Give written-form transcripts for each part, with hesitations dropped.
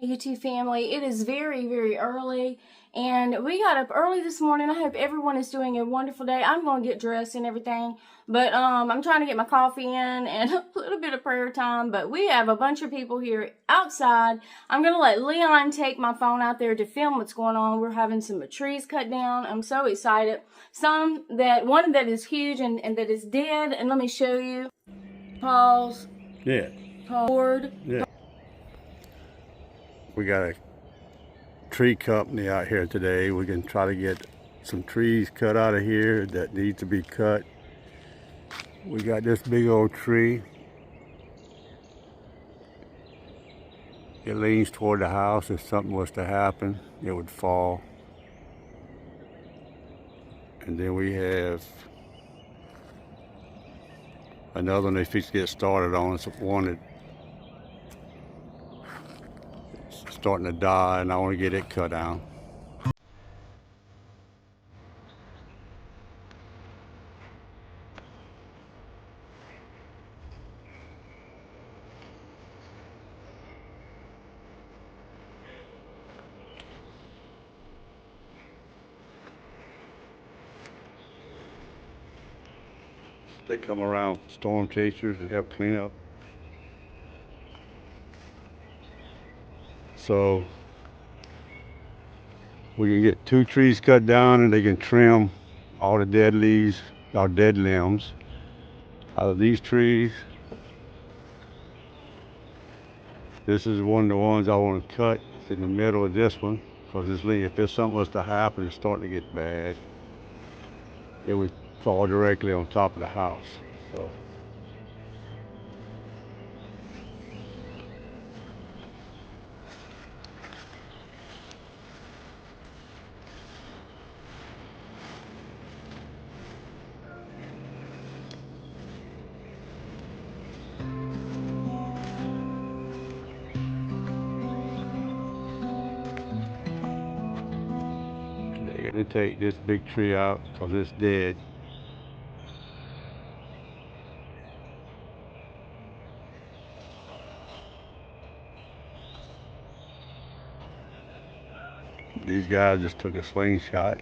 YouTube family. It is very, very early, and we got up early this morning. I hope everyone is doing a wonderful day. I'm going to get dressed and everything, but I'm trying to get my coffee in and a little bit of prayer time, but we have a bunch of people here outside. I'm going to let Leon take my phone out there to film what's going on. We're having some trees cut down. I'm so excited. One that is huge and that is dead, and let me show you. Pause. Yeah. Pause. Yeah. We got a tree company out here today. We can try to get some trees cut out of here that need to be cut. We got this big old tree. It leans toward the house. If something was to happen, it would fall. And then we have another one if you get started on. It's one that starting to die, and I want to get it cut down. They come around, storm chasers, and help clean up. So we can get 2 trees cut down, and they can trim all the dead leaves, or dead limbs out of these trees. This is one of the ones I want to cut. It's in the middle of this one, because if there's something was to happen, it's starting to get bad, it would fall directly on top of the house. So they're going to take this big tree out because it's dead. These guys just took a slingshot.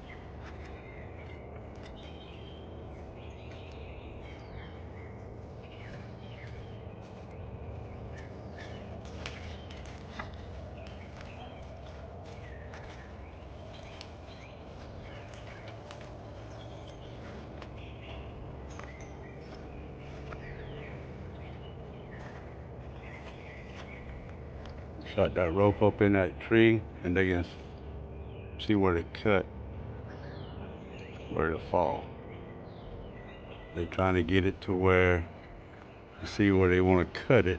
Shot that rope up in that tree, and they can see where it cut, where it'll fall. They're trying to get it to where, see where they want to cut it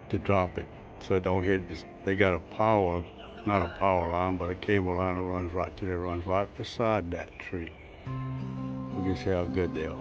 to drop it, so it don't hit this. They got a power, not a power line, but a cable line that runs right to there, runs right beside that tree. We can see how good they are.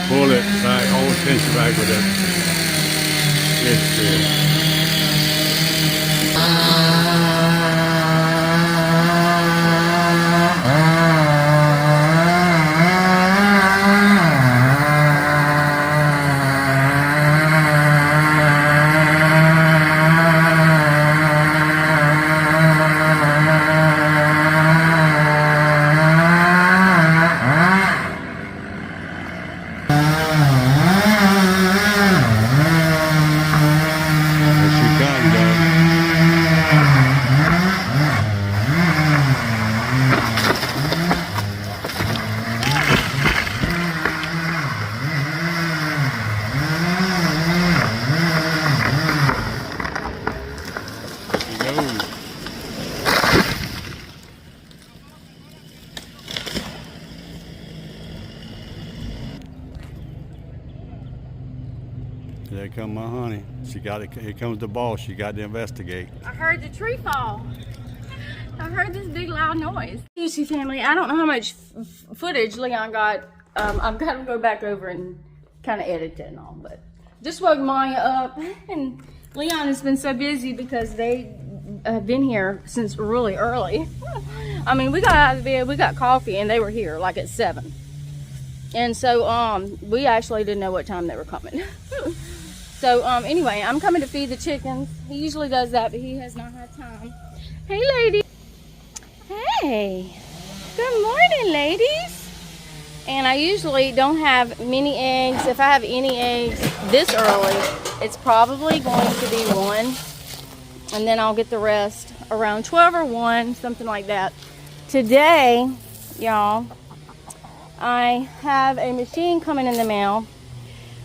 Pull it back, hold tension back with it. It's good. There come my honey. She got it. Here comes the boss. She got to investigate. I heard the tree fall. I heard this big loud noise. You see, family, I don't know how much footage Leon got. I've got to go back over and kind of edit it and all, but just woke Maya up, and Leon has been so busy because they have been here since really early. I mean, we got out of bed, we got coffee, and they were here like at 7. And so we actually didn't know what time they were coming. So anyway, I'm coming to feed the chickens. He usually does that, but he has not had time. Hey, lady. Hey. Good morning, ladies. And I usually don't have many eggs. If I have any eggs this early, it's probably going to be 1. And then I'll get the rest around 12 or 1, something like that. Today, y'all, I have a machine coming in the mail.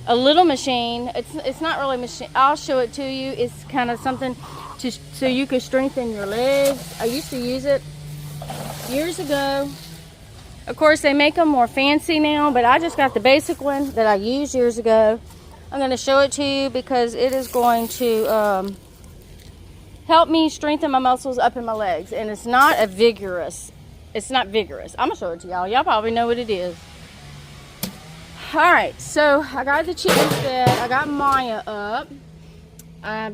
A little machine. It's not really a machine. I'll show it to you. It's kind of something so you can strengthen your legs. I used to use it years ago. Of course, they make them more fancy now, but I just got the basic one that I used years ago. I'm going to show it to you because it is going to help me strengthen my muscles up in my legs. And it's not vigorous. I'm going to show it to y'all. Y'all probably know what it is. All right, so I got the chickens fed. I got Maya up. I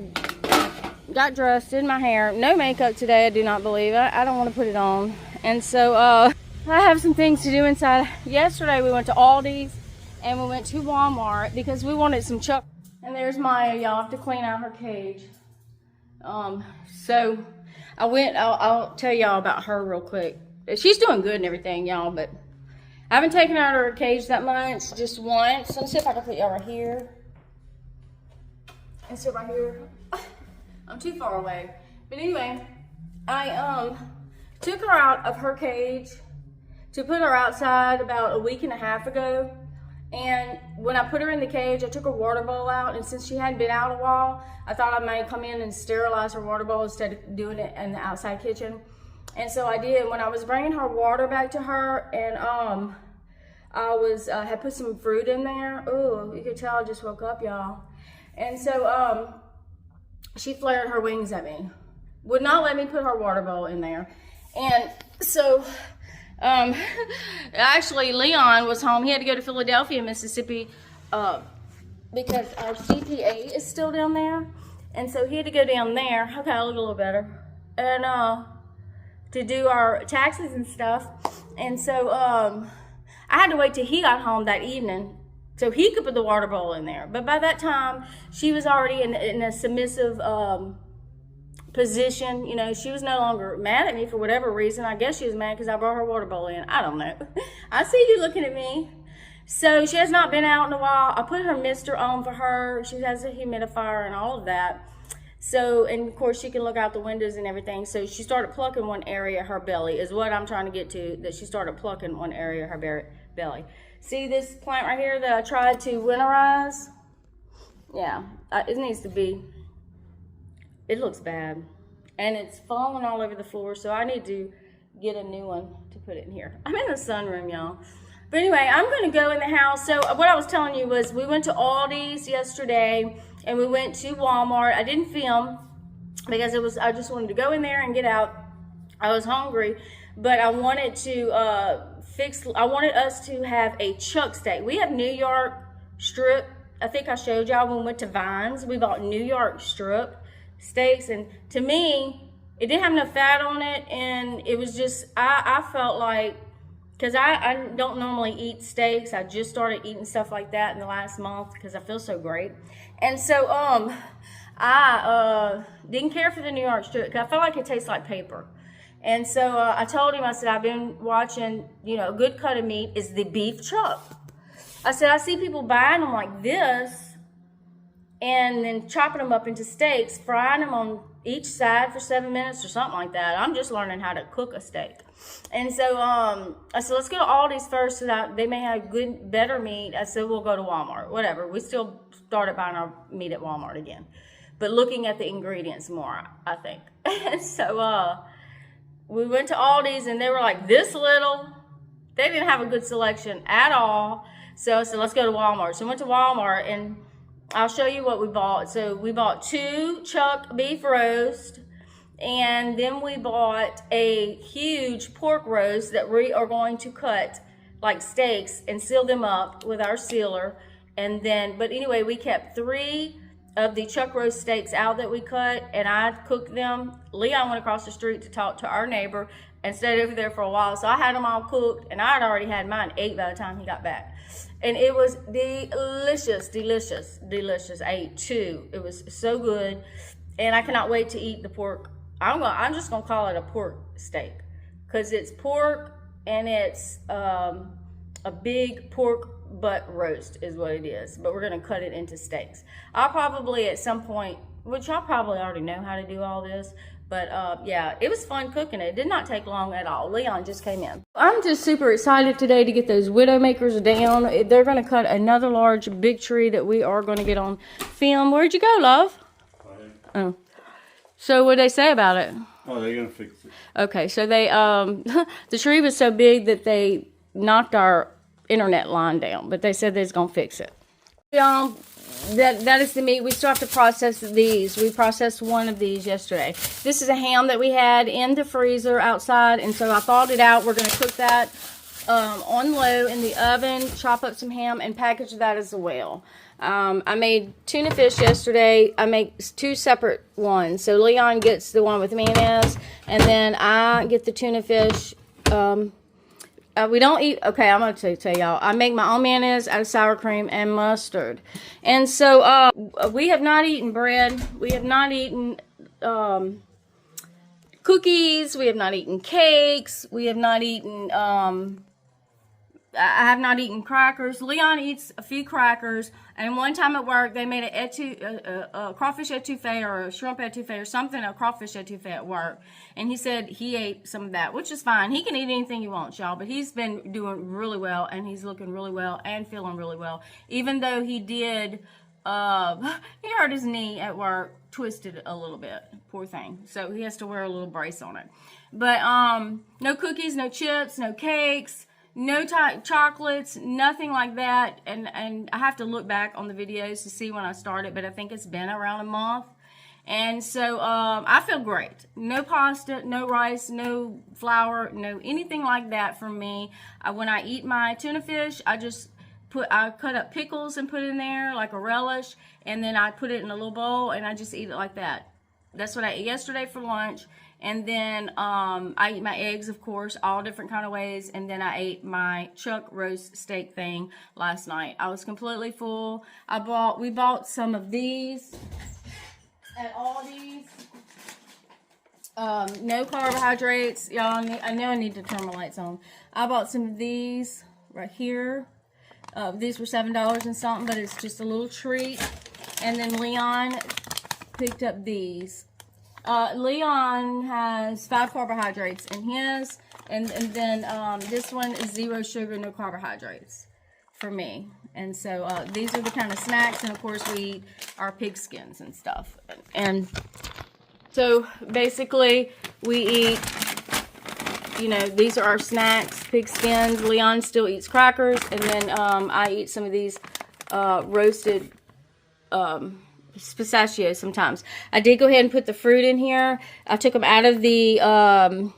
got dressed, did my hair. No makeup today, I do not believe. I don't want to put it on. And so I have some things to do inside. Yesterday we went to Aldi's and we went to Walmart because we wanted some chuck. And there's Maya. Y'all have to clean out her cage. So I went. I'll tell y'all about her real quick. She's doing good and everything, y'all, but I haven't taken her out of her cage that much, just once. Let's see if I can put y'all right here. And sit right here. I'm too far away. But anyway, I took her out of her cage to put her outside about a week and a half ago. And when I put her in the cage, I took her water bowl out. And since she hadn't been out a while, I thought I might come in and sterilize her water bowl instead of doing it in the outside kitchen. And so I did. When I was bringing her water back to her, and I had put some fruit in there. Oh, you could tell I just woke up, y'all. And so she flared her wings at me. Would not let me put her water bowl in there. And so actually Leon was home. He had to go to Philadelphia, Mississippi, because our CPA is still down there. And so he had to go down there. Okay, I look a little better. And to do our taxes and stuff. And so I had to wait till he got home that evening so he could put the water bowl in there. But by that time, she was already in a submissive position. You know, she was no longer mad at me for whatever reason. I guess she was mad because I brought her water bowl in. I don't know. I see you looking at me. So she has not been out in a while. I put her mister on for her. She has a humidifier and all of that. So, and of course she can look out the windows and everything. So she started plucking one area of her belly is what I'm trying to get to, that she started plucking one area of her belly. See this plant right here that I tried to winterize? Yeah, it needs to be, it looks bad. And it's falling all over the floor, so I need to get a new one to put it in here. I'm in the sunroom, y'all. But anyway, I'm going to go in the house. So what I was telling you was we went to Aldi's yesterday and we went to Walmart. I didn't film because I just wanted to go in there and get out. I was hungry, but I wanted to I wanted us to have a chuck steak. We have New York strip. I think I showed y'all when we went to Vines. We bought New York strip steaks, and to me, it didn't have enough fat on it, and it was just, I felt like, because I don't normally eat steaks. I just started eating stuff like that in the last month because I feel so great. And so I didn't care for the New York strip because I felt like it tastes like paper. And so I told him, I said, I've been watching, you know, a good cut of meat is the beef chuck. I said, I see people buying them like this and then chopping them up into steaks, frying them on each side for 7 minutes or something like that. I'm just learning how to cook a steak. And so I said, let's go to Aldi's first so that they may have good, better meat. I said, we'll go to Walmart, whatever. We still started buying our meat at Walmart again, but looking at the ingredients more, I think. And so we went to Aldi's and they were like this little. They didn't have a good selection at all. So I said, let's go to Walmart. So we went to Walmart, and I'll show you what we bought. So we bought 2 chuck beef roast, and then we bought a huge pork roast that we are going to cut like steaks and seal them up with our sealer. And then, but anyway, we kept 3 of the chuck roast steaks out that we cut, and I cooked them. Leon went across the street to talk to our neighbor and stayed over there for a while. So I had them all cooked, and I had already had mine ate by the time he got back. And it was delicious, delicious, delicious. I ate 2. It was so good, and I cannot wait to eat the pork. I'm just gonna call it a pork steak, because it's pork and it's a big pork butt roast is what it is. But we're gonna cut it into steaks. I'll probably at some point, which y'all probably already know how to do all this, but yeah, it was fun cooking it. It did not take long at all. Leon just came in. I'm just super excited today to get those Widowmakers down. They're gonna cut another large big tree that we are gonna get on film. Where'd you go, love? Oh. So what'd they say about it? Oh, they're gonna fix it. Okay, so they the tree was so big that they knocked our internet line down, but they said they was gonna fix it. That is the meat. We still have to process these. We processed 1 of these yesterday. This is a ham that we had in the freezer outside, and so I thawed it out. We're gonna cook that on low in the oven, chop up some ham, and package that as well. I made tuna fish yesterday. I make 2 separate ones. So Leon gets the one with mayonnaise, and then I get the tuna fish. We don't eat, okay, I'm going to tell y'all. I make my own mayonnaise out of sour cream and mustard. And so we have not eaten bread. We have not eaten cookies. We have not eaten cakes. We have not eaten... I have not eaten crackers. Leon eats a few crackers, and one time at work they made a crawfish etouffee or a shrimp etouffee or something, a crawfish etouffee at work, and he said he ate some of that, which is fine. He can eat anything he wants, y'all, but he's been doing really well, and he's looking really well and feeling really well, even though he did he hurt his knee at work, twisted a little bit, poor thing, so he has to wear a little brace on it. But no cookies, no chips, no cakes, no chocolates, nothing like that. And I have to look back on the videos to see when I started, but I think it's been around a month. And so I feel great. No pasta, no rice, no flour, no anything like that for me. When I eat my tuna fish, I cut up pickles and put it in there like a relish, and then I put it in a little bowl and I just eat it like that. That's what I ate yesterday for lunch. And then I eat my eggs, of course, all different kind of ways. And then I ate my chuck roast steak thing last night. I was completely full. We bought some of these at Aldi's. No carbohydrates. Y'all, I know I need to turn my lights on. I bought some of these right here. These were $7 and something, but it's just a little treat. And then Leon picked up these. Leon has 5 carbohydrates in his, and then this one is 0 sugar, no carbohydrates for me. And so these are the kind of snacks, and of course we eat our pig skins and stuff. And so basically we eat, you know, these are our snacks, pig skins. Leon still eats crackers, and then I eat some of these roasted pistachios sometimes. I did go ahead and put the fruit in here. I took them out of the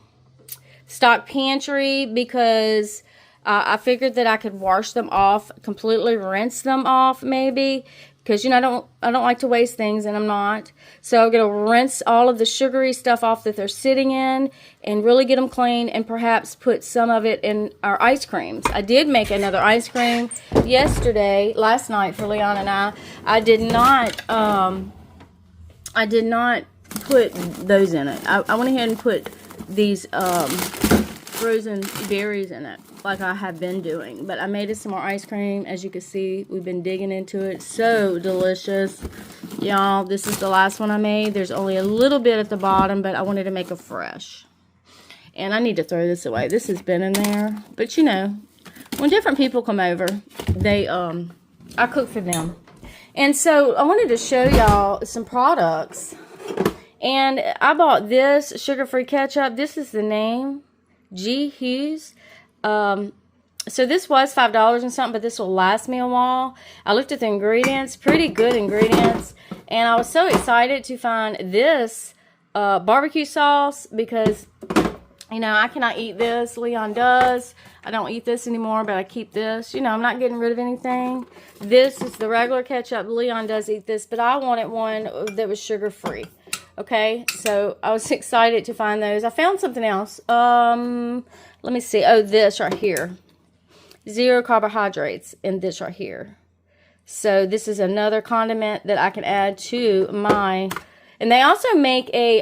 stock pantry because I figured that I could wash them off, completely rinse them off maybe, because, you know, I don't like to waste things, and I'm not. So I'm going to rinse all of the sugary stuff off that they're sitting in and really get them clean, and perhaps put some of it in our ice creams. I did make another ice cream last night for Leon and I. I did not put those in it. I went ahead and put these frozen berries in it, like I have been doing. But I made us some more ice cream. As you can see, we've been digging into it. So delicious. Y'all, this is the last one I made. There's only a little bit at the bottom, but I wanted to make a fresh. And I need to throw this away. This has been in there. But you know, when different people come over, I cook for them. And so I wanted to show y'all some products. And I bought this sugar-free ketchup. This is the name. G. Hughes. So this was $5 and something, but this will last me a while. I looked at the ingredients, pretty good ingredients. And I was so excited to find this barbecue sauce because, you know, I cannot eat this. Leon does. I don't eat this anymore, but I keep this. You know, I'm not getting rid of anything. This is the regular ketchup. Leon does eat this, but I wanted one that was sugar-free. Okay, so I was excited to find those. I found something else. Let me see. Oh, this right here. 0 carbohydrates in this right here. So this is another condiment that I can add to my... And they also make a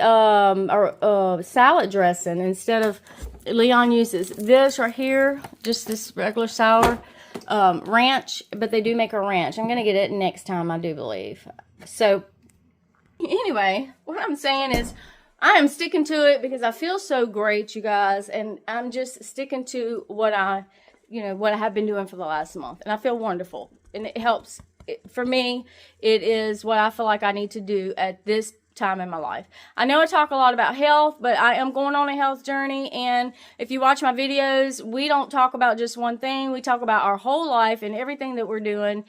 salad dressing. Instead of... Leon uses this right here. Just this regular sour ranch. But they do make a ranch. I'm going to get it next time, I do believe. So, anyway, what I'm saying is... I am sticking to it because I feel so great, you guys. And I'm just sticking to what I have been doing for the last month. And I feel wonderful. And it helps. For me, it is what I feel like I need to do at this time in my life. I know I talk a lot about health, but I am going on a health journey. And if you watch my videos, we don't talk about just one thing. We talk about our whole life and everything that we're doing,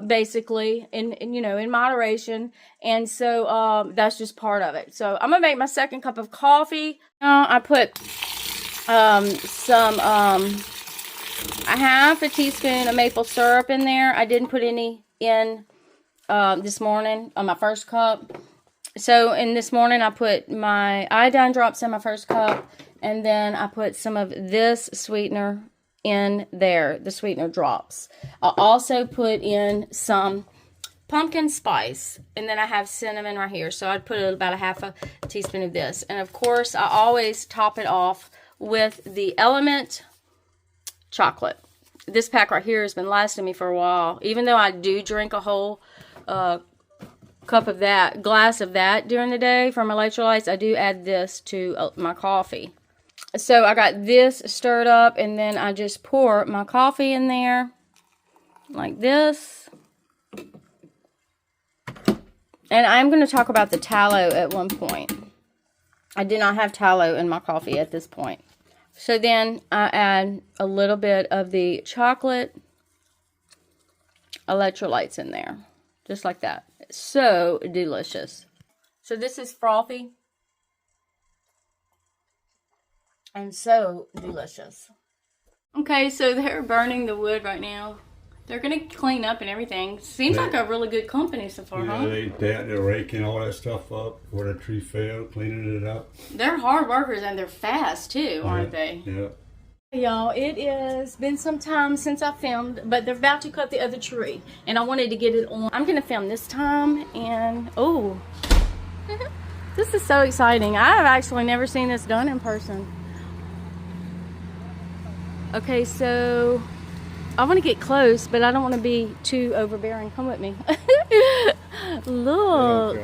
basically, in moderation. And so that's just part of it. So I'm going to make my second cup of coffee. I put a half a teaspoon of maple syrup in there. I didn't put any in this morning on my first cup. So in this morning, I put my iodine drops in my first cup, and then I put some of this sweetener in there, the sweetener drops. I also put in some pumpkin spice, and then I have cinnamon right here. So I'd put about a half a teaspoon of this. And of course, I always top it off with the Element chocolate. This pack right here has been lasting me for a while. Even though I do drink a whole glass of that during the day for my electrolytes, I do add this to my coffee. So I got this stirred up, and then I just pour my coffee in there like this. And I'm going to talk about the tallow at one point. I do not have tallow in my coffee at this point. So then I add a little bit of the chocolate electrolytes in there. Just like that. So delicious. So this is frothy. And so delicious. Okay, so they're burning the wood right now. They're going to clean up and everything. Seems like a really good company so far, huh? They're raking all that stuff up where the tree fell, cleaning it up. They're hard workers and they're fast too, aren't they? Yeah. Y'all, it has been some time since I filmed, but they're about to cut the other tree, and I wanted to get it on. I'm gonna film this time, and oh, this is so exciting. I've actually never seen this done in person. Okay, so I want to get close, but I don't want to be too overbearing. Come with me. Look,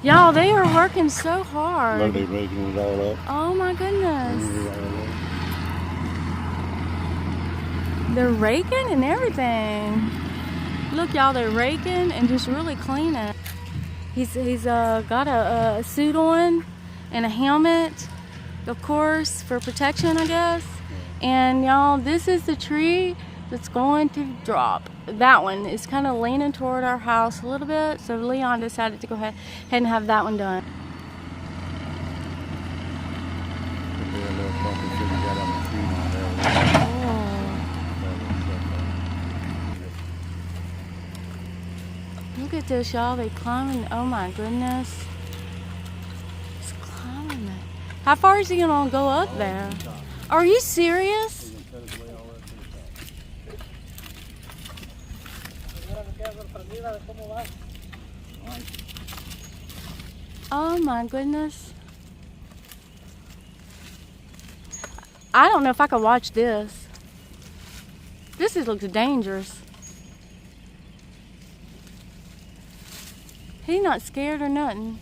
y'all, they are working so hard. Look, they're raking it all up. Oh my goodness. They're raking and everything. Look, y'all, they're raking and just really cleaning. He's got a suit on and a helmet, of course, for protection, I guess. And y'all, this is the tree that's going to drop. That one is kind of leaning toward our house a little bit, so Leon decided to go ahead and have that one done. Look at this, y'all. They climbing. Oh my goodness. It's climbing it. How far is he gonna go up there? Are you serious? Oh my goodness. I don't know if I could watch this. This looks dangerous. He's not scared or nothing.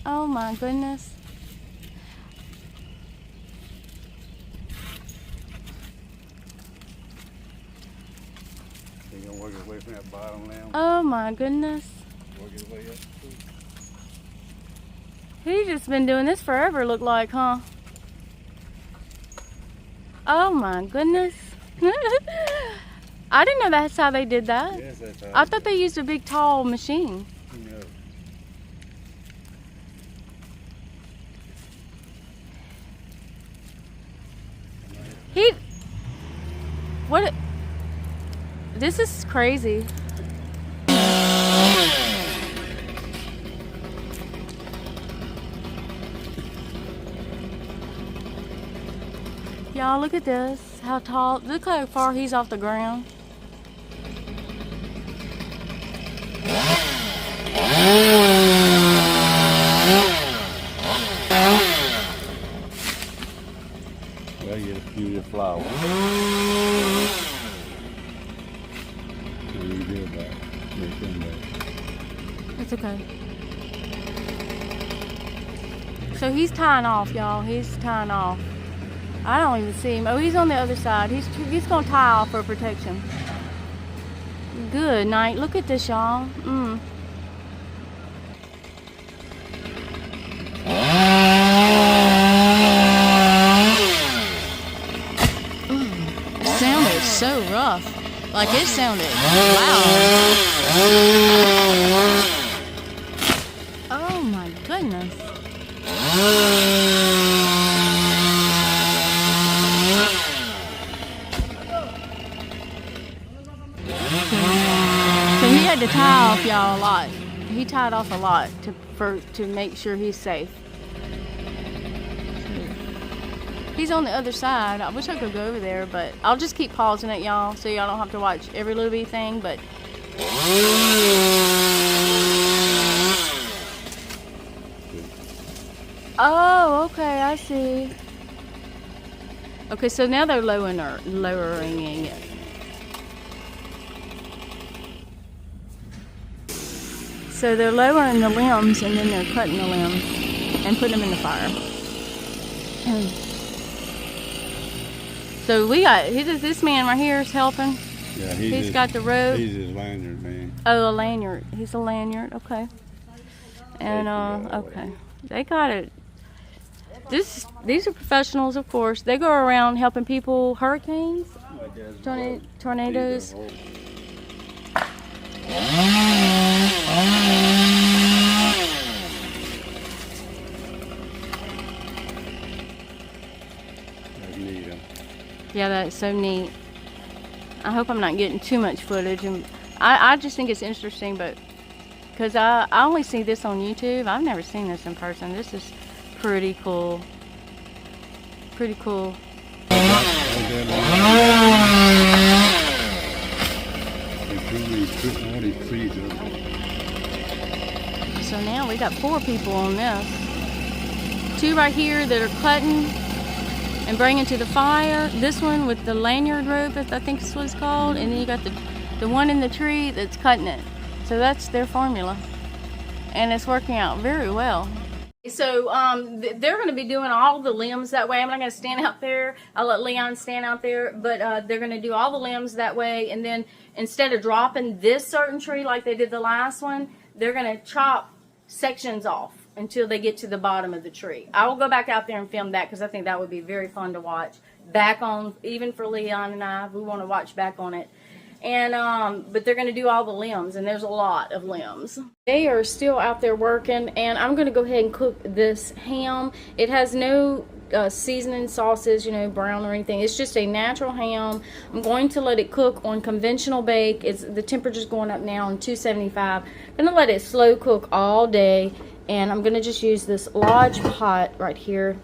Oh my goodness. He's gonna work his way from that bottom now. Oh my goodness. Work his way up. He's just been doing this forever, look like, huh? Oh my goodness. I didn't know that's how they did that. Yes, that's how I thought they used a big tall machine. No. What? This is crazy. Y'all, look at this. How tall. Look how far he's off the ground. Well, you get a few of the flowers. What do you do about it? Make them back. It's okay. So he's tying off, y'all. He's tying off. I don't even see him. Oh, he's on the other side. He's gonna tie off for protection. Good night. Look at this, y'all. Sounded so rough. Like it sounded loud. Oh my goodness. So he had to tie off y'all a lot. He tied off a lot to make sure he's safe. He's on the other side. I wish I could go over there, but I'll just keep pausing it, y'all, so y'all don't have to watch every little bitty thing, but oh, okay, I see. Okay, so now they're lowering it. So they're lowering the limbs and then they're cutting the limbs and putting them in the fire. So we got, this man right here is helping. Yeah, He's got the rope. He's his lanyard man. Oh, a lanyard. He's a lanyard. Okay. And okay, they got it. These are professionals, of course. They go around helping people. Hurricanes, tornadoes. That's neat, huh? Yeah, that's so neat. I hope I'm not getting too much footage, and I just think it's interesting, but because I only see this on YouTube. I've never seen this in person. This is pretty cool. Pretty cool. So now we got 4 people on this. 2 right here that are cutting and bringing to the fire. This one with the lanyard rope, I think is what it's called. And then you got the one in the tree that's cutting it. So that's their formula. And it's working out very well. So they're going to be doing all the limbs that way. I'm not going to stand out there. I'll let Leon stand out there. But they're going to do all the limbs that way. And then instead of dropping this certain tree like they did the last one, they're going to chop sections off until they get to the bottom of the tree. I will go back out there and film that because I think that would be very fun to watch. Back on, even for Leon and I, we want to watch back on it. And but they're going to do all the limbs, and there's a lot of limbs. They are still out there working, and I'm going to go ahead and cook this ham. It has no seasoning sauces, you know, brown or anything. It's just a natural ham. I'm going to let it cook on conventional bake. The temperature's going up now on 275. I'm going to let it slow cook all day, and I'm going to just use this Lodge pot right here.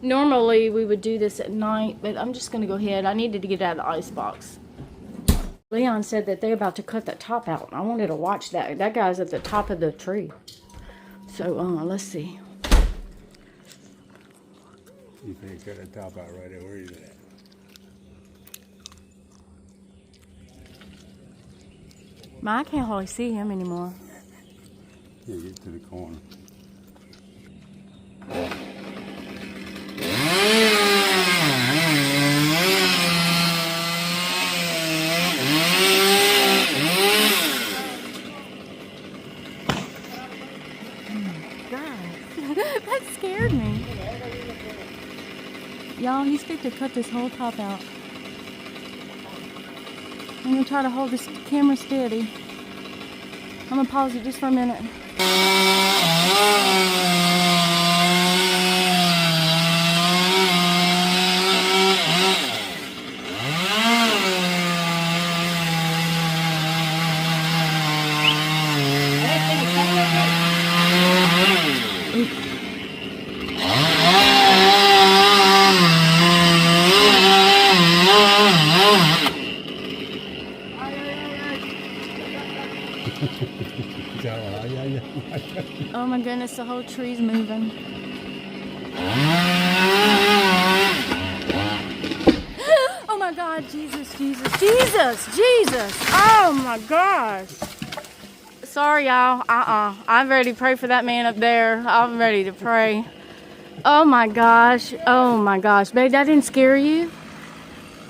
Normally we would do this at night, but I'm just going to go ahead. I needed to get it out of the ice box. Leon said that they're about to cut the top out. I wanted to watch that. That guy's at the top of the tree. So, let's see. You think cut the top out right there? Where is it at? I can't hardly see him anymore. Yeah, get to the corner. That scared me. Y'all, he's fit to cut this whole top out. I'm gonna try to hold this camera steady. I'm gonna pause it just for a minute. Oh my goodness, the whole tree's moving. Oh my God, Jesus, Jesus, Jesus, Jesus. Oh my gosh. Sorry, y'all. I'm ready to pray for that man up there. I'm ready to pray. Oh my gosh. Oh my gosh. Babe, that didn't scare you?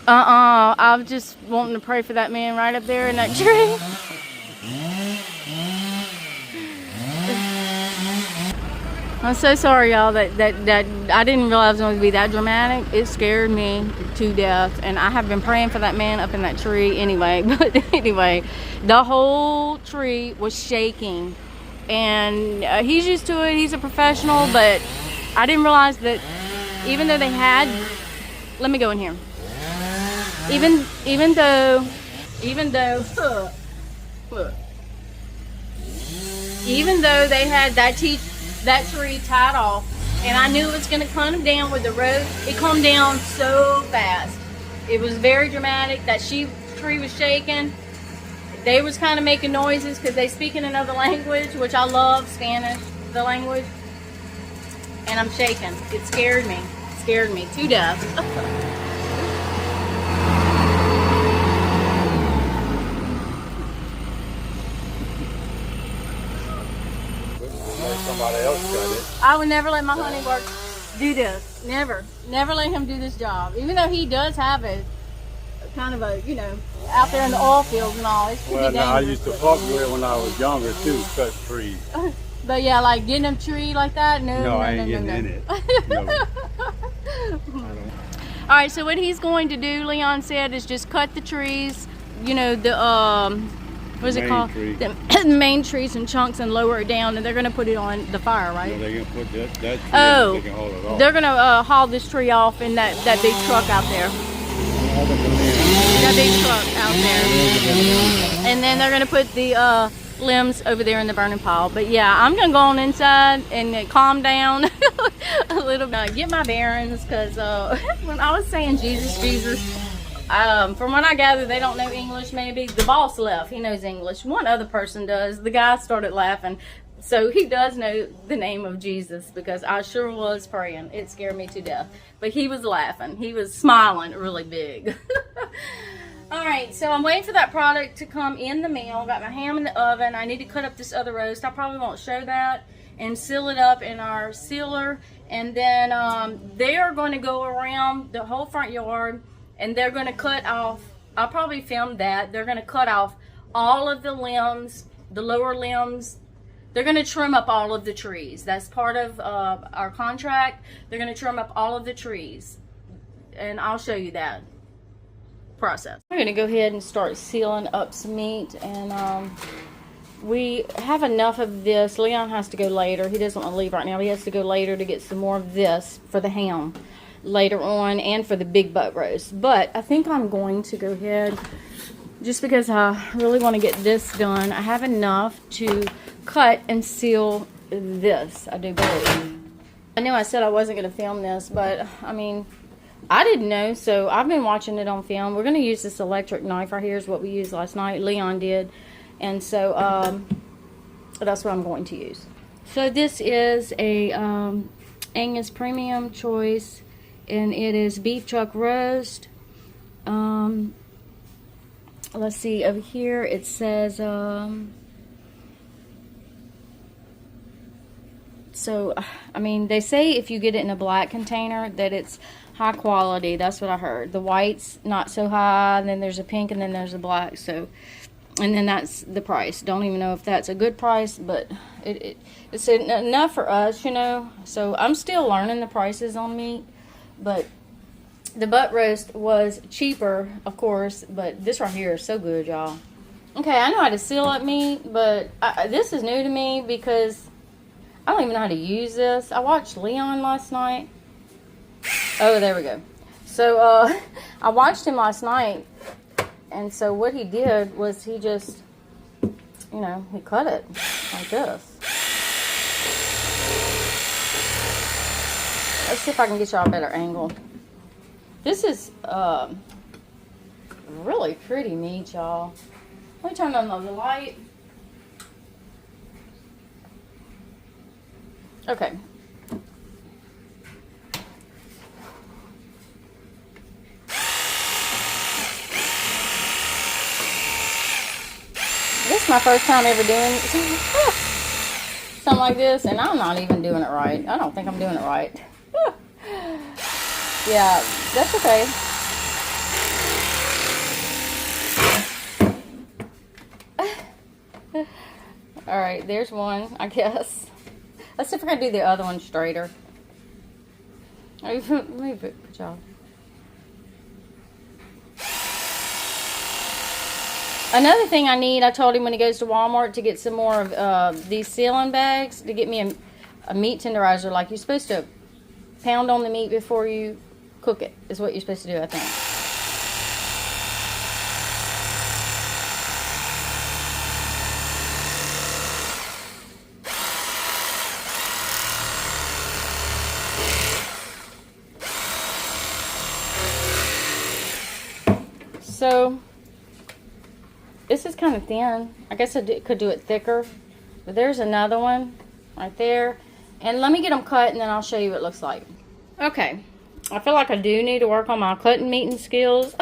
I'm just wanting to pray for that man right up there in that tree. I'm so sorry, y'all, that I didn't realize it was going to be that dramatic. It scared me to death, and I have been praying for that man up in that tree anyway. But anyway, the whole tree was shaking, and he's used to it. He's a professional, but I didn't realize that even though they had, let me go in here. Even though, look, even though they had that tree tied off, and I knew it was going to come down with the road, it come down so fast. It was very dramatic. That tree was shaking. They was kind of making noises because they speak in another language, which I love, Spanish, the language. And I'm shaking. It scared me. It scared me to death. Somebody else got it. I would never let my honey work do this. Never let him do this job. Even though he does have a kind of a, out there in the oil fields and all. It's pretty dangerous. I used to fuck with it when I was younger too, cut trees. But yeah, like getting a tree like that, no, I ain't getting in it. No. All right, so what he's going to do, Leon said, is just cut the trees. What is it called? The main trees and chunks, and lower it down, and they're going to put it on the fire, right? Yeah, they're going to put that tree oh, they can haul it off. They're going to haul this tree off in that big truck out there. That big truck out there. And then they're going to put the limbs over there in the burning pile. But yeah, I'm going to go on inside and calm down a little bit. Get my bearings, because when I was saying Jesus, from what I gather, they don't know English maybe. The boss left. He knows English. One other person does. The guy started laughing. So he does know the name of Jesus, because I sure was praying. It scared me to death. But he was laughing. He was smiling really big. All right, so I'm waiting for that product to come in the mail. Got my ham in the oven. I need to cut up this other roast. I probably won't show that. And seal it up in our sealer. And then they are going to go around the whole front yard. And they're going to cut off, I'll probably film that. They're going to cut off all of the limbs, the lower limbs. They're going to trim up all of the trees. That's part of our contract. They're going to trim up all of the trees. And I'll show you that process. We're going to go ahead and start sealing up some meat. And we have enough of this. Leon has to go later. He doesn't want to leave right now. He has to go later to get some more of this for the ham later on, and for the big butt roast. But I think I'm going to go ahead, just because I really want to get this done. I have enough to cut and seal this, I do believe. I know I said I wasn't going to film this, but I mean, I didn't know, so I've been watching it on film. We're going to use this electric knife right here, is what we used last night. Leon did. And so that's what I'm going to use. So this is a Angus Premium Choice, and it is beef chuck roast. Let's see, over here it says so I mean, they say if you get it in a black container that it's high quality. That's what I heard. The white's not so high, and then there's a pink, and then there's a black. So, and then that's the price. Don't even know if that's a good price, but it's enough for us, So I'm still learning the prices on meat. But The butt roast was cheaper, of course, but this right here is so good, y'all. Okay, I know how to seal up meat, but this is new to me because I don't even know how to use this. I watched Leon last night. Oh, there we go. So, I watched him last night, and so what he did was he just, you know, he cut it like this. Let's see if I can get y'all a better angle. This is really pretty meat, y'all. Let me turn on the light. Okay. This is my first time ever doing something like this, and I'm not even doing it right. I don't think I'm doing it right. Yeah, that's okay. Alright, there's one, I guess. Let's see if I can do the other one straighter. Let me put y'all. Another thing I need, I told him when he goes to Walmart to get some more of these sealing bags to get me a meat tenderizer. Like, you're supposed to pound on the meat before you cook it, is what you're supposed to do, I think. So, this is kind of thin. I guess I could do it thicker. But there's another one right there. And let me get them cut and then I'll show you what it looks like. Okay. I feel like I do need to work on my cutting meat skills.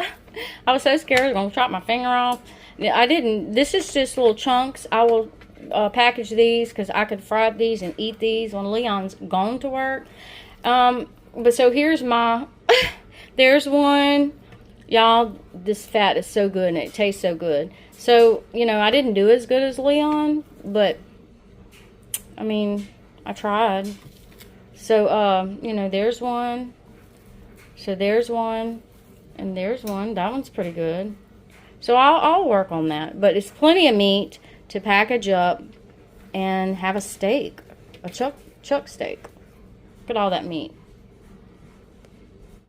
I was so scared I was going to chop my finger off. I didn't. This is just little chunks. I will package these because I could fry these and eat these when Leon's gone to work. But so here's my... There's one... Y'all, this fat is so good and it tastes so good. So, you know, I didn't do as good as Leon, but, I mean, I tried. So, you know, there's one. So there's one. And there's one. That one's pretty good. So I'll work on that. But it's plenty of meat to package up and have a steak. A chuck steak. Look at all that meat.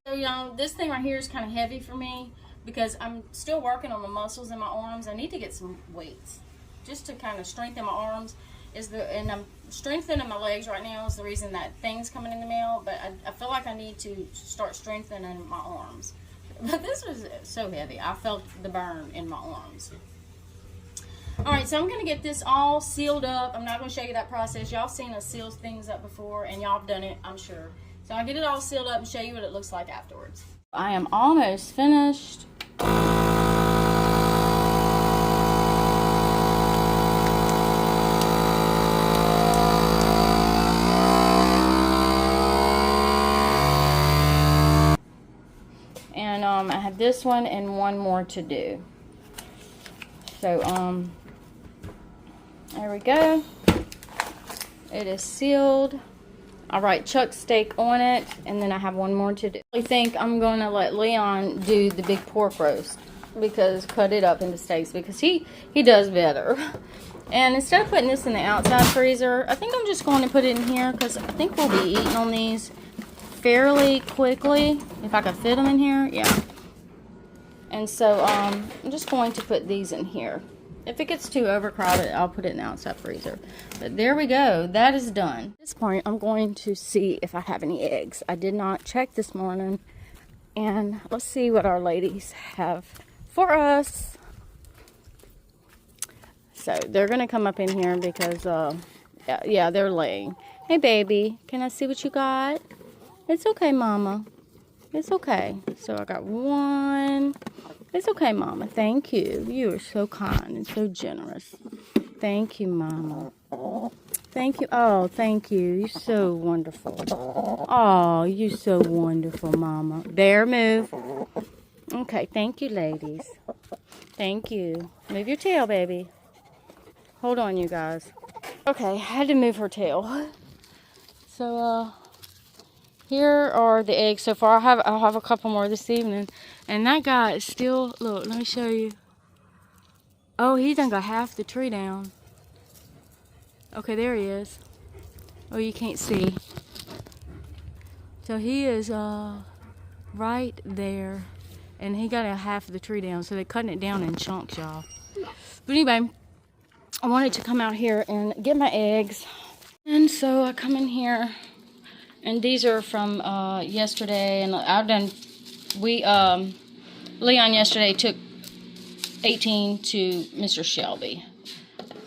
So, y'all, this thing right here is kind of heavy for me because I'm still working on the muscles in my arms. I need to get some weights just to kind of strengthen my arms. And I'm strengthening my legs right now is the reason that thing's coming in the mail. But I feel like I need to start strengthening my arms. But this was so heavy. I felt the burn in my arms. Alright, so I'm going to get this all sealed up. I'm not going to show you that process. Y'all seen us seal things up before, and y'all have done it, I'm sure. So I'll get it all sealed up and show you what it looks like afterwards. I am almost finished. And I have this one and one more to do. So there we go. It is sealed. I'll write chuck steak on it, and then I have one more to do. I think I'm going to let Leon do the big pork roast, because cut it up into steaks, because he does better. And instead of putting this in the outside freezer, I think I'm just going to put it in here, because I think we'll be eating on these fairly quickly. If I could fit them in here, yeah. And so I'm just going to put these in here. If it gets too overcrowded, I'll put it in the outside freezer. But there we go. That is done. At this point, I'm going to see if I have any eggs. I did not check this morning. And let's see what our ladies have for us. So they're going to come up in here because, yeah, they're laying. Hey, baby, can I see what you got? It's okay, Mama. It's okay. So I got one. It's okay, Mama. Thank you. You are so kind and so generous. Thank you, Mama. Thank you. Oh, thank you. You're so wonderful. Oh, you're so wonderful, Mama. Bear, move. Okay, thank you, ladies. Thank you. Move your tail, baby. Hold on, you guys. Okay, I had to move her tail. So, Here are the eggs so far. I'll have a couple more this evening. And that guy is still, look, let me show you. Oh, he done got half the tree down. Okay, there he is. Oh, you can't see. So he is right there. And he got a half of the tree down. So they're cutting it down in chunks, y'all. But anyway, I wanted to come out here and get my eggs. And so I come in here. And these are from yesterday. And Leon yesterday took 18 to Mr. Shelby.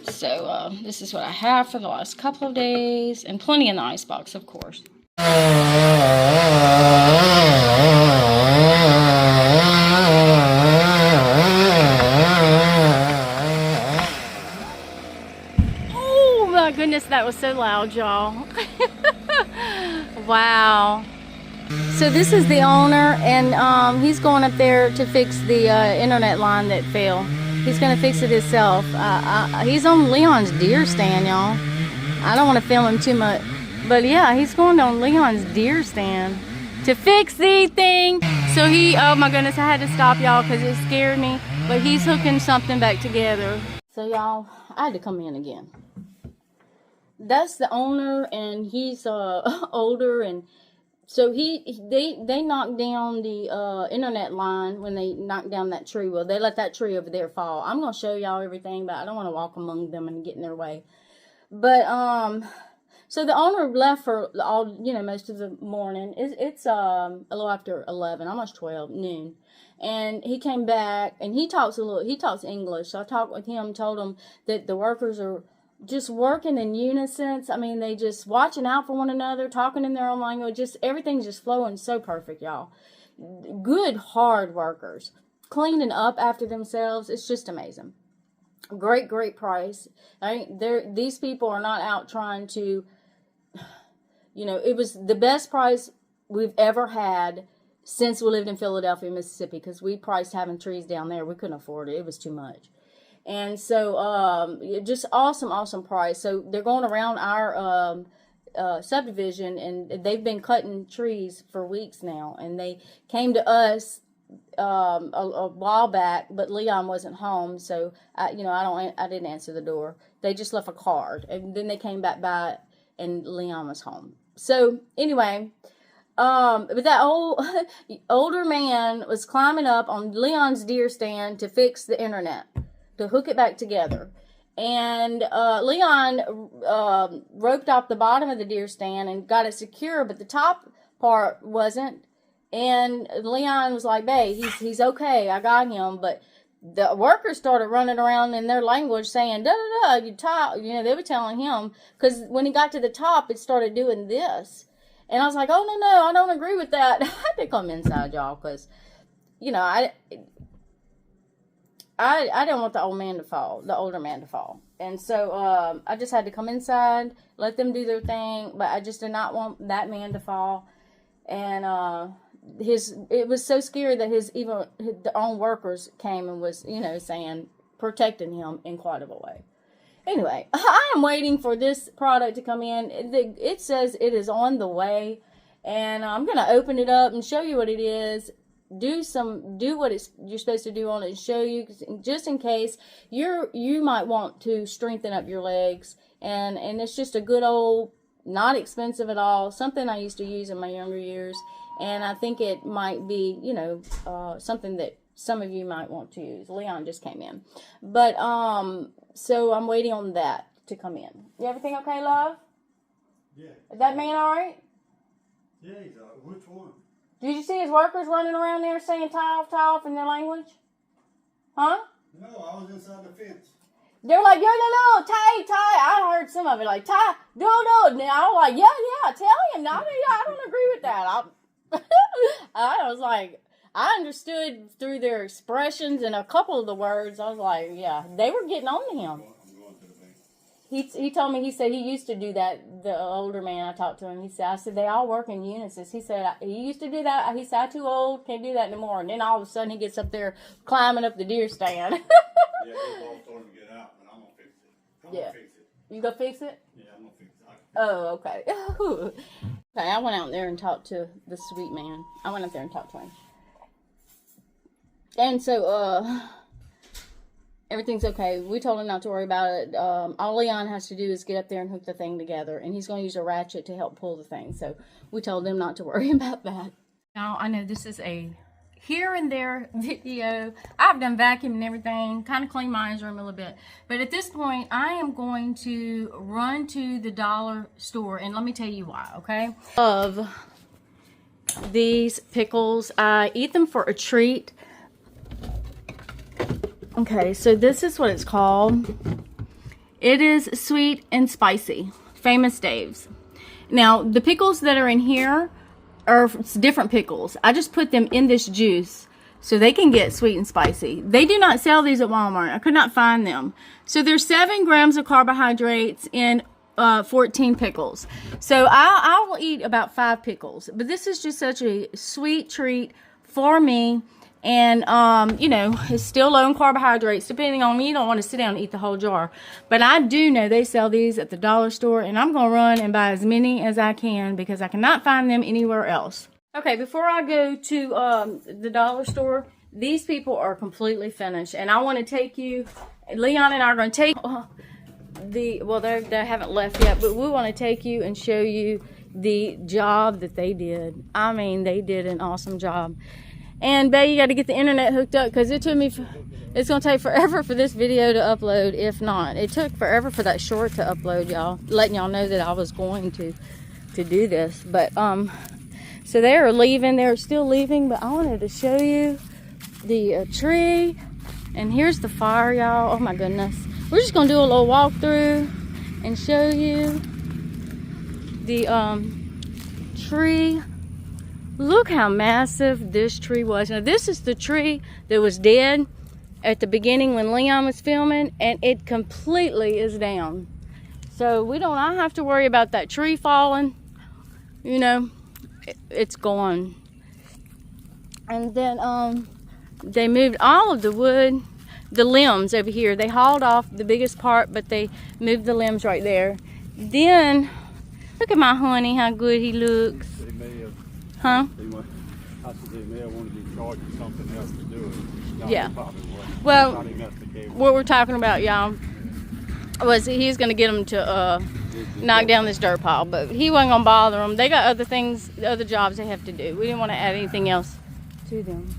So this is what I have for the last couple of days, and plenty in the icebox, of course. Oh my goodness, that was so loud, y'all. Wow. So this is the owner, and he's going up there to fix the internet line that fell. He's going to fix it himself. He's on Leon's deer stand, y'all. I don't want to film him too much. But yeah, he's going on Leon's deer stand to fix the thing. So oh my goodness, I had to stop y'all because it scared me. But he's hooking something back together. So y'all, I had to come in again. That's the owner, and he's older, and so they knocked down the internet line when they knocked down that tree. Well, they let that tree over there fall. I'm gonna show y'all everything, but I don't want to walk among them and get in their way. But so the owner left for all, most of the morning. It's a little after 11, almost 12 noon, and he came back, and he talks English. So I talked with him, told him that the workers are just working in unison. I mean, they just watching out for one another, talking in their own language. Just everything's just flowing so perfect, y'all. Good, hard workers, cleaning up after themselves. It's just amazing. Great price. These people are not out trying to, it was the best price we've ever had since we lived in Philadelphia, Mississippi, because we priced having trees down there. We couldn't afford it. It was too much. And so, just awesome price. So they're going around our subdivision, and they've been cutting trees for weeks now. And they came to us a while back, but Leon wasn't home, so I didn't answer the door. They just left a card, and then they came back by, and Leon was home. So anyway, but that older man was climbing up on Leon's deer stand to fix the internet, to hook it back together. And Leon roped off the bottom of the deer stand and got it secure, but the top part wasn't. And Leon was like, babe, he's okay, I got him. But the workers started running around in their language saying, da-da-da, you top. They were telling him, because when he got to the top, it started doing this. And I was like, oh, no, I don't agree with that. I had to come inside, y'all, because, I didn't want the older man to fall. And so I just had to come inside, let them do their thing, but I just did not want that man to fall. And it was so scary that the own workers came and was, saying, protecting him in quite a way. Anyway, I am waiting for this product to come in. It says it is on the way, and I'm going to open it up and show you what it is. Do what you're supposed to do on it and show you, just in case you might want to strengthen up your legs. And it's just a good old, not expensive at all, something I used to use in my younger years. And I think it might be, something that some of you might want to use. Leon just came in. But, so I'm waiting on that to come in. Everything okay, love? Yeah. Is that man all right? Yeah, he's all right. Which one? Did you see his workers running around there saying tie off in their language? Huh? No, I was inside the fence. They're like, no, tie. I heard some of it, like, tie, no. And I was like, yeah, tell him. I don't agree with that. I was like, I understood through their expressions and a couple of the words. I was like, yeah, they were getting on to him. I'm going to the bank. He told me, he said he used to do that, the older man, I talked to him. I said, they all work in unison. He said, he used to do that. He said, I'm too old, can't do that anymore. And then all of a sudden he gets up there climbing up the deer stand. Yeah, they're all starting to get out, but I'm going to fix it. I'm going to fix it. You gonna fix it? Yeah, I'm going to fix it. Oh, okay. Okay, I went out there and talked to the sweet man. I went out there and talked to him. And so, everything's okay. We told him not to worry about it. All Leon has to do is get up there and hook the thing together. And he's going to use a ratchet to help pull the thing. So, we told him not to worry about that. Now, I know this is a here and there video. I've done vacuum and everything, kind of cleaned my room a little bit. But at this point, I am going to run to the dollar store, and let me tell you why, okay? Love these pickles. I eat them for a treat. Okay, so this is what it's called. It is sweet and spicy. Famous Dave's. Now, the pickles that are in here are different pickles. I just put them in this juice so they can get sweet and spicy. They do not sell these at Walmart. I could not find them. So there's 7 grams of carbohydrates in 14 pickles. So I will eat about 5 pickles. But this is just such a sweet treat for me. And, you know, it's still low in carbohydrates. Depending on me, you don't want to sit down and eat the whole jar. But I do know they sell these at the dollar store. And I'm going to run and buy as many as I can because I cannot find them anywhere else. Okay, before I go to the dollar store, these people are completely finished. And I want to take you, Leon and I are going to take well, they haven't left yet. But we want to take you and show you the job that they did. I mean, they did an awesome job. And, babe, you got to get the internet hooked up because it took me, it's going to take forever for this video to upload, if not. It took forever for that short to upload, y'all. Letting y'all know that I was going to do this. But, so they are leaving. They're still leaving, but I wanted to show you the tree. And here's the fire, y'all. Oh, my goodness. We're just going to do a little walkthrough and show you the tree. Look how massive this tree was. Now, this is the tree that was dead at the beginning when Leon was filming, and it completely is down. So we don't have to worry about that tree falling. You know, it's gone. And then they moved all of the wood, the limbs over here. They hauled off the biggest part, but they moved the limbs right there. Then, look at my honey, how good he looks. Huh? I said they may have wanted to charge you something else to do it. Yeah. Well, what we're talking about, y'all, was he's going to get them to knock down this dirt pile, but he wasn't going to bother them. They got other things, other jobs they have to do. We didn't want to add anything else to them.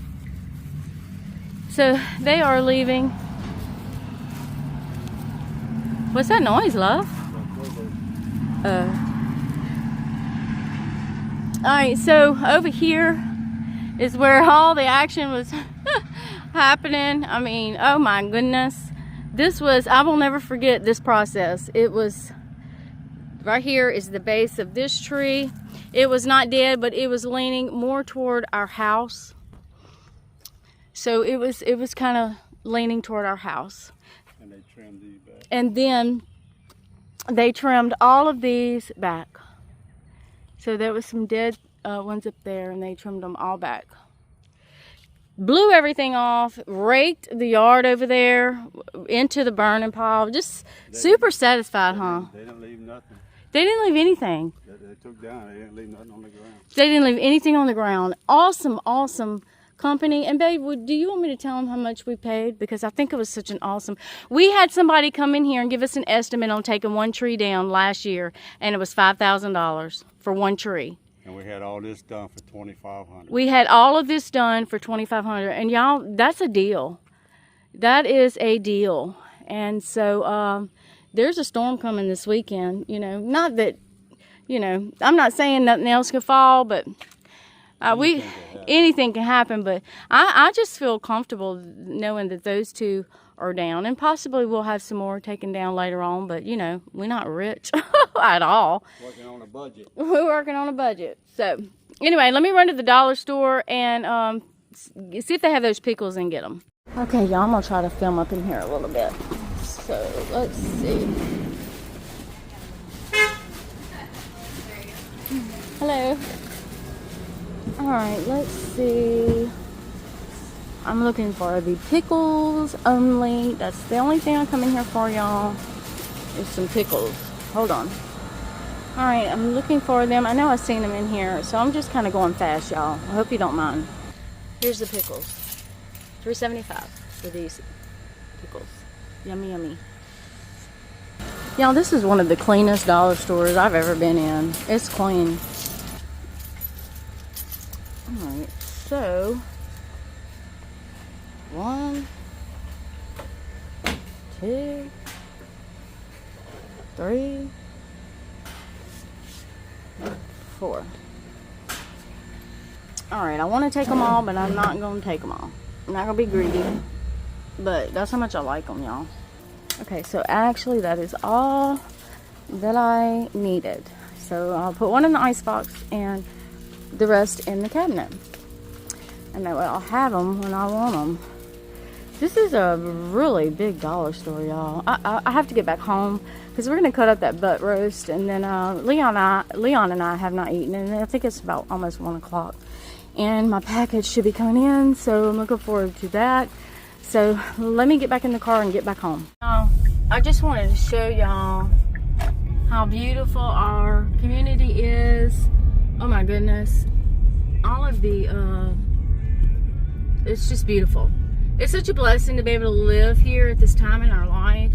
So they are leaving. What's that noise, love? Alright, so over here is where all the action was happening. I mean, oh my goodness. This was, I will never forget this process. It was, right here is the base of this tree. It was not dead, but it was leaning more toward our house. So it was kind of leaning toward our house. And they trimmed these back. And then they trimmed all of these back. So there was some dead ones up there, and they trimmed them all back. Blew everything off, raked the yard over there into the burning pile. Just super satisfied, huh? They didn't leave nothing. They didn't leave anything. They took down. They didn't leave nothing on the ground. They didn't leave anything on the ground. Awesome, awesome company. And babe, do you want me to tell them how much we paid? Because I think it was such an awesome. We had somebody come in here and give us an estimate on taking one tree down last year, and it was $5,000 for one tree. And we had all this done for $2,500. We had all of this done for $2,500, and y'all, that's a deal. That is a deal. And so there's a storm coming this weekend. You know, not that, you know, I'm not saying nothing else could fall, but anything can happen. But I just feel comfortable knowing that those two are down, and possibly we'll have some more taken down later on. But you know, we're not rich at all. Working on a budget. We're working on a budget. So anyway, let me run to the dollar store and see if they have those pickles and get them. Okay, y'all, I'm gonna try to film up in here a little bit. So let's see. Hello. All right, let's see. I'm looking for the pickles only. That's the only thing I come in here for, y'all, is some pickles. Hold on. Alright, I'm looking for them. I know I've seen them in here, so I'm just kind of going fast, y'all. I hope you don't mind. Here's the pickles. $3.75 for these pickles. Yummy, yummy. Y'all, this is one of the cleanest dollar stores I've ever been in. It's clean. Alright, so 1, 2, 3, 4. Alright, I want to take them all, but I'm not going to take them all. I'm not going to be greedy. But that's how much I like them, y'all. Okay, so actually that is all that I needed. So I'll put one in the icebox and the rest in the cabinet. And that way I'll have them when I want them. This is a really big dollar store, y'all. I have to get back home because we're going to cut up that butt roast. And then Leon and I have not eaten. And I think it's about almost 1 o'clock. And my package should be coming in. So I'm looking forward to that. So let me get back in the car and get back home. I just wanted to show y'all how beautiful our community is. Oh my goodness. All of the, it's just beautiful. It's such a blessing to be able to live here at this time in our life.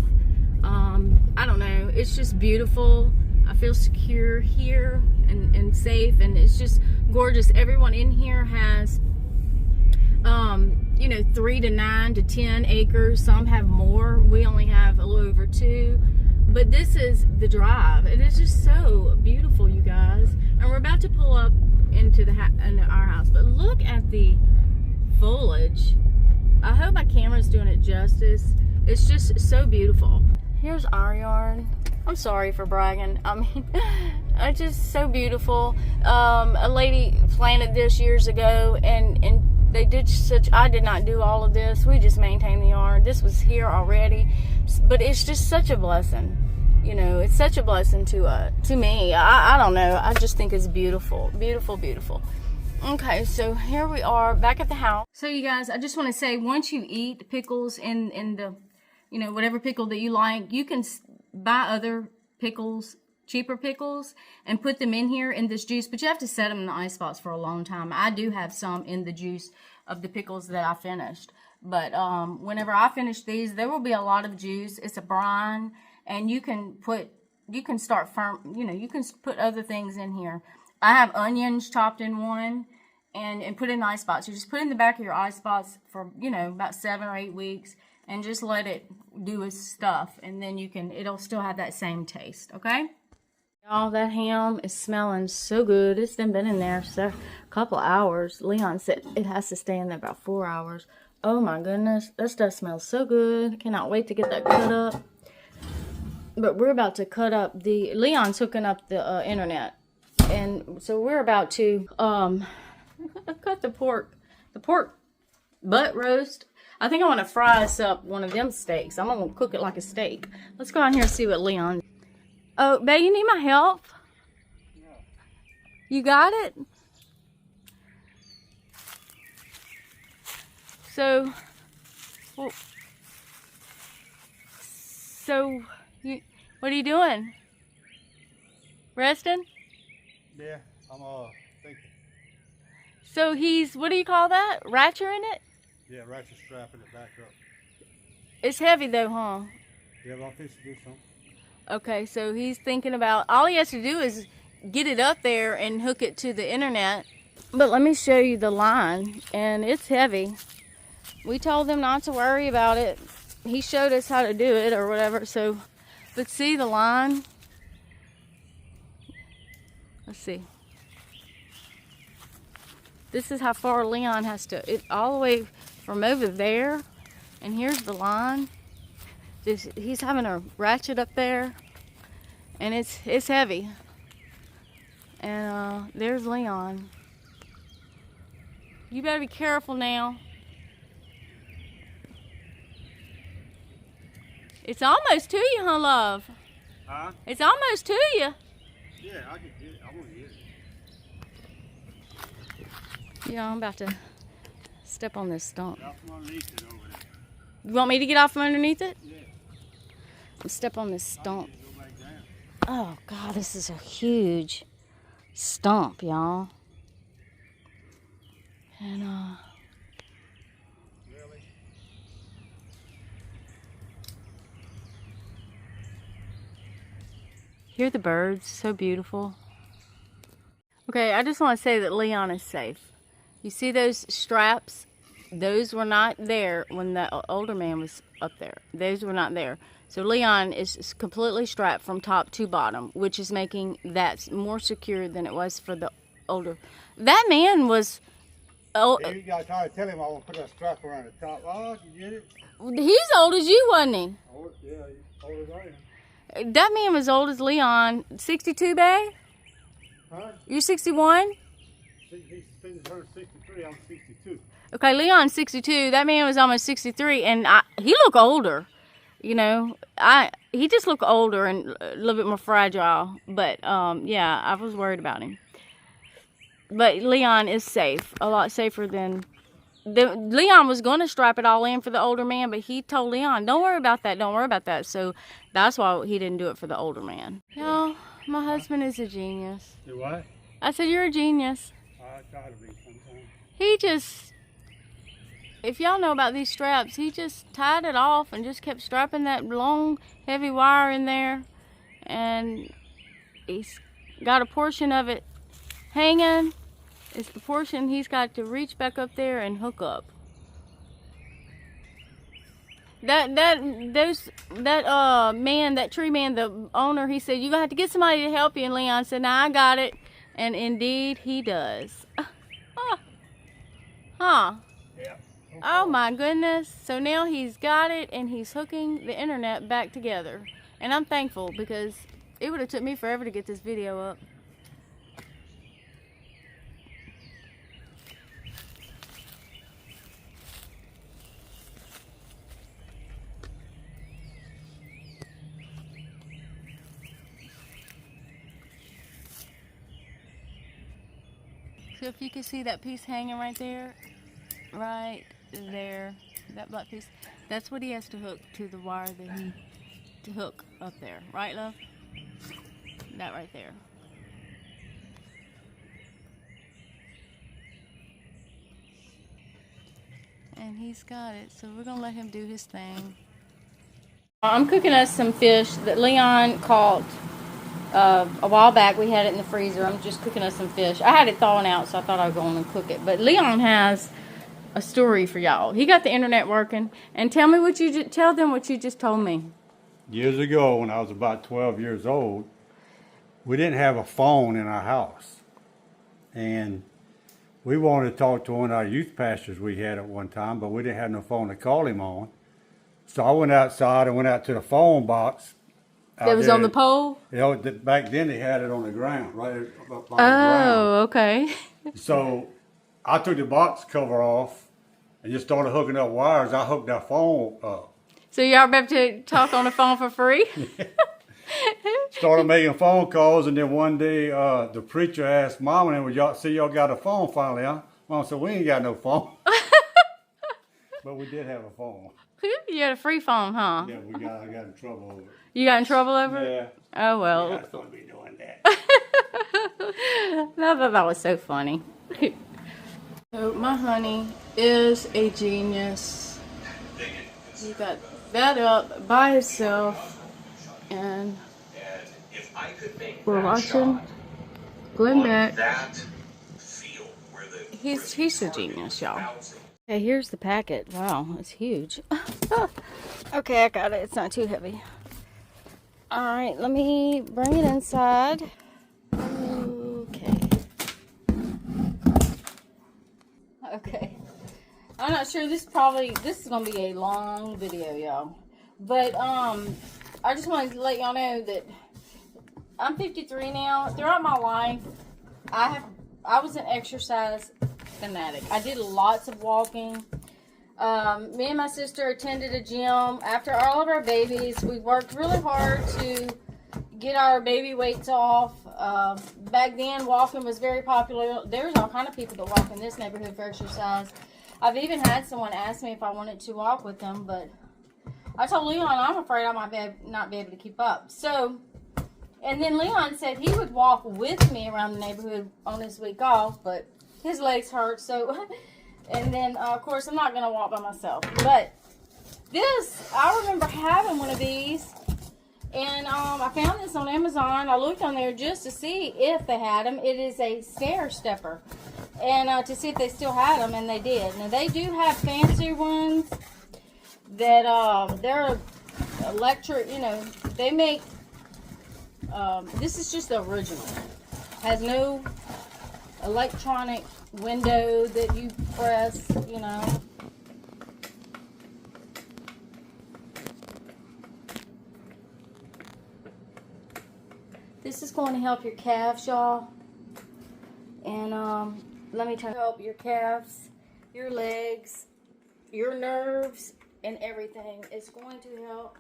I don't know, it's just beautiful. I feel secure here and safe, and it's just gorgeous. Everyone in here has, you know, 3 to 9 to 10 acres. Some have more. We only have a little over 2. But this is the drive. It is just so beautiful, you guys. And we're about to pull up into into our house. But look at the foliage. I hope my camera's doing it justice. It's just so beautiful. Here's our yard. I'm sorry for bragging. I mean, it's just so beautiful. A lady planted this years ago, and they did I did not do all of this. We just maintained the yard. This was here already, but it's just such a blessing. You know, it's such a blessing to me. I don't know. I just think it's beautiful, beautiful, beautiful. Okay, so here we are back at the house. So you guys, I just want to say, once you eat pickles in the, you know, whatever pickle that you like, you can buy other pickles, cheaper pickles, and put them in here in this juice, but you have to set them in the icebox for a long time. I do have some in the juice of the pickles that I finished, but whenever I finish these, there will be a lot of juice. It's a brine, and you can start firm, you know, you can put other things in here. I have onions chopped in one and put in the icebox. You just put it in the back of your icebox for, you know, about 7 or 8 weeks, and just let it do its stuff, and then it'll still have that same taste, okay? Y'all, that ham is smelling so good. It's been in there a couple hours. Leon said it has to stay in there about 4 hours. Oh my goodness, that stuff smells so good. Cannot wait to get that cut up. But we're about to cut up Leon's hooking up the internet. And so we're about to cut the pork butt roast. I think I want to fry us up one of them steaks. I'm going to cook it like a steak. Let's go out here and see what Leon... Oh, babe, you need my help? Yeah. You got it? So, well, what are you doing? Resting? Yeah, I'm thinking. So what do you call that? Ratcheting it? Yeah, ratchet strapping it back up. It's heavy though, huh? Yeah, but I'll fix to do something. Okay, so he's thinking about, all he has to do is get it up there and hook it to the internet. But let me show you the line, and it's heavy. We told them not to worry about it. He showed us how to do it or whatever, so, but see the line? Let's see. This is how far Leon has to, all the way from over there, and here's the line. He's having a ratchet up there, and it's heavy. And there's Leon. You better be careful now. It's almost to you, huh, love? Huh? It's almost to you. Yeah, I can get it. I want to get it. Yeah, I'm about to step on this stump. Get off from underneath it over there. You want me to get off from underneath it? Yeah. Step on this stump. Go back Oh, God, this is a huge stump, y'all. And, hear the birds, so beautiful. Okay, I just want to say that Leon is safe. You see those straps? Those were not there when the older man was up there. Those were not there. So Leon is completely strapped from top to bottom, which is making that more secure than it was for the older. That man was... Oh, You got to try to tell him I want to put that strap around the top. Oh, you get it? he's old as you, wasn't he? Oh, yeah, he's old as I am. That man was old as Leon. 62, babe? Huh? You're 61? He's finished her 63, I'm 62. Okay, Leon's 62. That man was almost 63, and he looked older. You know, he just looked older and a little bit more fragile. But yeah, I was worried about him. But Leon is safe, a lot safer than Leon was going to strap it all in for the older man, but he told Leon, "Don't worry about that. Don't worry about that." So that's why he didn't do it for the older man. Y'all, my husband is a genius. You what? I said, "You're a genius." I try to be sometimes. He just, if y'all know about these straps, he just tied it off and just kept strapping that long, heavy wire in there. And he's got a portion of it hanging. It's the portion he's got to reach back up there and hook up. That tree man, the owner, he said, "You're gonna have to get somebody to help you." And Leon said, "Nah, I got it." And indeed he does. Huh. Yeah. Oh my goodness. So now he's got it and he's hooking the internet back together. And I'm thankful because it would have took me forever to get this video up. So if you can see that piece hanging right there, that black piece, that's what he has to hook to the wire to hook up there. Right, love? That right there. And he's got it, so we're gonna let him do his thing. I'm cooking us some fish that Leon caught a while back. We had it in the freezer. I'm just cooking us some fish. I had it thawing out, so I thought I'd go on and cook it. But Leon has a story for y'all. He got the internet working. And tell them what you just told me. Years ago, when I was about 12 years old, we didn't have a phone in our house. And we wanted to talk to one of our youth pastors we had at one time, but we didn't have no phone to call him on. So I went outside and went out to the phone box. That was on the pole? You know, back then they had it on the ground, right up on the ground. Oh, okay. So I took the box cover off and just started hooking up wires. I hooked that phone up. So y'all about to talk on the phone for free? Started making phone calls, and then one day the preacher asked Mama, "And y'all got a phone finally, huh?" Mama said, "We ain't got no phone." But we did have a phone. You had a free phone, huh? Yeah, I got in trouble over it. You got in trouble over it? Yeah. Oh, well. You're not supposed to be doing that. I thought that was so funny. So my honey is a genius. He got that up by himself, and we're watching Glenn Beck. He's a genius, y'all. Okay, here's the packet. Wow, it's huge. Okay, I got it. It's not too heavy. All right, let me bring it inside. Okay. I'm not sure. This is gonna be a long video, y'all. But I just wanted to let y'all know that I'm 53 now. Throughout my life, I was an exercise fanatic. I did lots of walking. Me and my sister attended a gym. After all of our babies, we worked really hard to get our baby weights off. Back then, walking was very popular. There's all kind of people that walk in this neighborhood for exercise. I've even had someone ask me if I wanted to walk with them, but I told Leon I'm afraid I might not be able to keep up. So And then Leon said he would walk with me around the neighborhood on his week off, but his legs hurt, so. And then, of course, I'm not going to walk by myself. But this, I remember having one of these, and I found this on Amazon. I looked on there just to see if they had them. It is a stair stepper, and to see if they still had them, and they did. Now, they do have fancy ones that they're electric, you know, they make. This is just the original. Has no electronic window that you press, you know. This is going to help your calves, y'all. And let me try to help your calves, your legs, your nerves, and everything. It's going to help.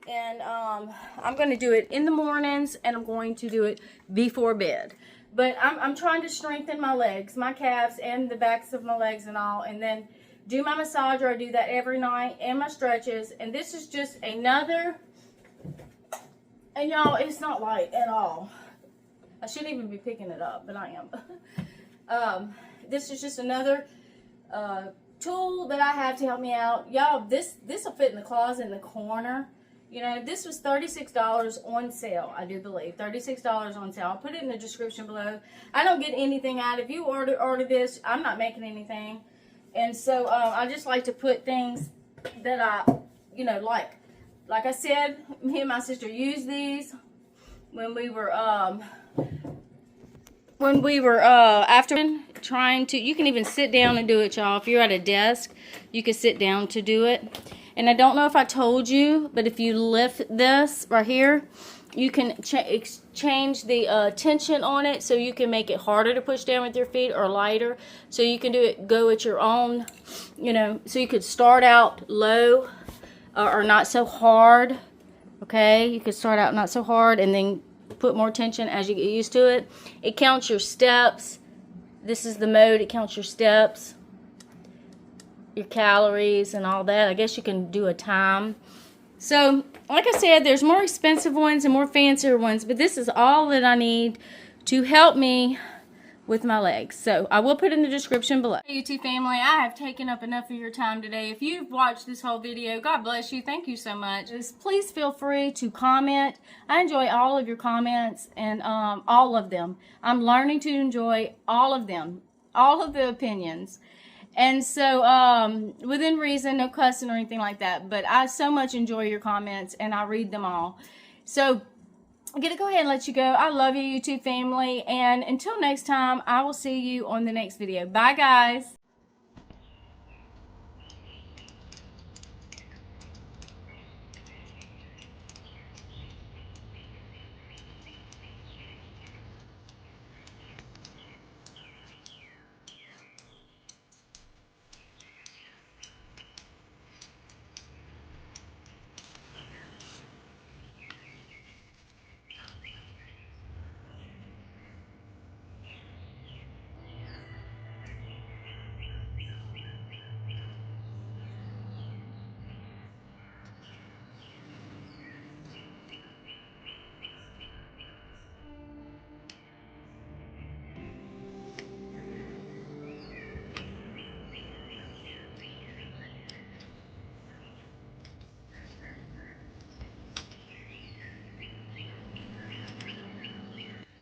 And I'm going to do it in the mornings, and I'm going to do it before bed. But I'm trying to strengthen my legs, my calves, and the backs of my legs and all. And then do my massager. I do that every night, and my stretches. And this is just another, and y'all, it's not light at all. I shouldn't even be picking it up, but I am. This is just another tool that I have to help me out. Y'all, this will fit in the closet in the corner. You know, this was $36 on sale, I do believe. $36 on sale. I'll put it in the description below. I don't get anything out. If you order this, I'm not making anything. And so I just like to put things that I, you know, like. Like I said, me and my sister used these when we were after trying to, you can even sit down and do it, y'all. If you're at a desk, you can sit down to do it. And I don't know if I told you, but if you lift this right here, you can change the tension on it, so you can make it harder to push down with your feet or lighter. So you can go at your own, you know, so you could start out low or not so hard, okay? You could start out not so hard and then put more tension as you get used to it. It counts your steps. This is the mode. It counts your steps, your calories and all that. I guess you can do a time. So, like I said, there's more expensive ones and more fancier ones, but this is all that I need to help me with my legs. So, I will put it in the description below. Hey, YouTube family, I have taken up enough of your time today. If you've watched this whole video, God bless you. Thank you so much. Just please feel free to comment. I enjoy all of your comments, and all of them. I'm learning to enjoy all of them, all of the opinions. And so, within reason, no cussing or anything like that. But I so much enjoy your comments, and I read them all. So, I'm going to go ahead and let you go. I love you, YouTube family. And until next time, I will see you on the next video. Bye, guys.